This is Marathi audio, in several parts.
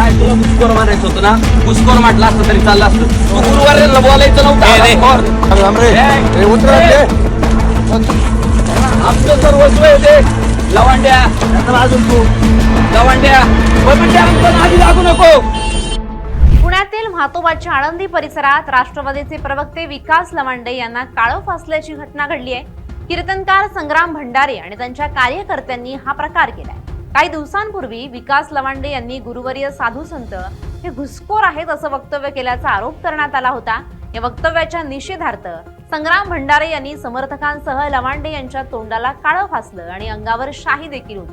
काय तुला घुसखोर म्हणायचं होतं ना? घुसखोर म्हटलं असतं तरी चाललं असतं. तू गुरुवाऱ्यांना बोलायचं नव्हतं. आमचं सर्वस्व आहे ते. लवांड्या अजून तू लवांड्या आमचं नादी लागू नको. पुण्यातील म्हातोबाच्या आळंदी परिसरात राष्ट्रवादीचे प्रवक्ते विकास लवांडे यांना काळं फासल्याची घटना घडली आहे. कीर्तनकार संग्राम भंडारे आणि त्यांच्या कार्यकर्त्यांनी हा प्रकार केलाय. काही दिवसांपूर्वी विकास लवांडे यांनी गुरुवर्य साधू संत हे घुसखोर आहेत असं वक्तव्य केल्याचा आरोप करण्यात आला होता. या वक्तव्याच्या निषेधार्थ संग्राम भंडारे यांनी समर्थकांसह लवांडे यांच्या तोंडाला काळं फासलं आणि अंगावर शाही देखील होती.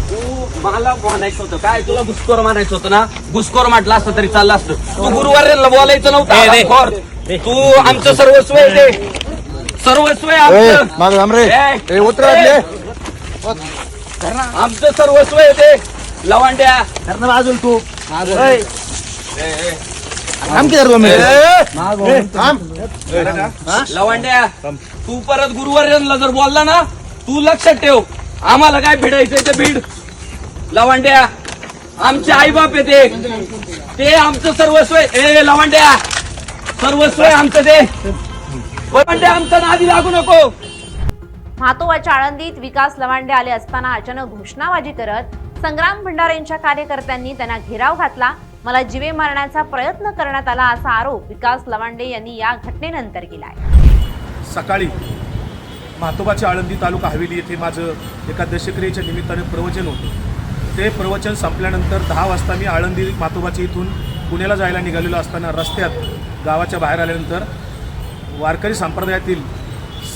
तू मला म्हणायचं होतं काय तुला घुसखोर म्हणायचं होतं ना? घुसखोर म्हटलं असतं तरी चाललं असतं. तू गुरुवाऱ्यांना बोलायचं नव्हतं. तू आमचं सर्वस्व आहे ते. सर्वस्व आहे आमचं सर्वस्व आहे ते. लवांड्या अजून तू लवांड्या तू परत गुरुवाऱ्यांना जर बोलला ना, तू लक्षात ठेव आम्हाला काय भिडायचंय ते भीड. लवांड्या आमचे आईबाप आहे ते आमचं सर्वस्व आहे. लवांड्या सर्वस्व आहे आमचं ते. लवांड्या आमचं नादी लागू नको. म्हातोबाच्या आळंदीत विकास लवांडे आले असताना अचानक घोषणाबाजी करत संग्राम भंडारेंच्या कार्यकर्त्यांनी त्यांना घेराव घातला. मला जीवे मारण्याचा प्रयत्न करण्यात आला असा आरोप विकास लवांडे यांनी या घटनेनंतर केलाय. सकाळी म्हातोबाच्या आळंदी तालुका हवेली येथे माझं एका दशक्रियेच्या निमित्ताने प्रवचन होतं. ते प्रवचन संपल्यानंतर 10 वाजता मी आळंदी म्हातोबाच्या इथून पुण्याला जायला निघालेलो असताना रस्त्यात गावाच्या बाहेर आल्यानंतर वारकरी संप्रदायातील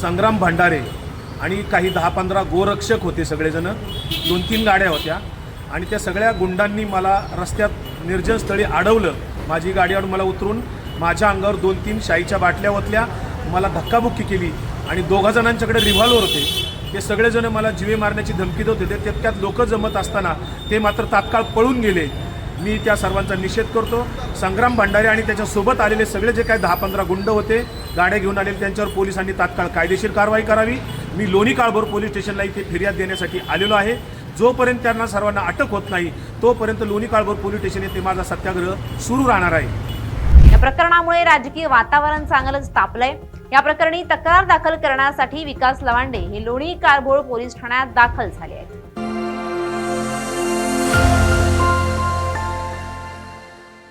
संग्राम भंडारे आणि काही 10-15 गोरक्षक होते. सगळेजण 2-3 गाड्या होत्या आणि त्या सगळ्या गुंडांनी मला रस्त्यात निर्जन स्थळी अडवलं. माझी गाडी आणून मला उतरून माझ्या अंगावर 2-3 शाईच्या बाटल्या ओतल्या. मला धक्काबुक्की केली आणि 2 जणांच्याकडे रिव्हॉल्वर होते. ते सगळेजण मला जीवे मारण्याची धमकी देत होते. तितक्यात लोक जमत असताना ते मात्र तात्काळ पळून गेले. मी त्या सर्वांचा निषेध करतो. संग्राम भंडारे आणि त्याच्यासोबत आलेले सगळे जे काही 10-15 गुंड होते गाड्या घेऊन आलेले त्यांच्यावर पोलिसांनी तात्काळ कायदेशीर कारवाई करावी. मी लोणी काळभोर पोलीस स्टेशनला इथे फिर्याद देण्यासाठी आलेलो आहे. जोपर्यंत त्यांना सर्वांना अटक होत नाही तोपर्यंत लोणी काळभोर पोलीस स्टेशन येथे माझा सत्याग्रह सुरू राहणार आहे. या प्रकरणामुळे राजकीय वातावरण चांगलंच तापलंय. या प्रकरणी तक्रार दाखल करण्यासाठी विकास लवांडे हे लोणी काळभोर पोलीस ठाण्यात दाखल झाले आहेत.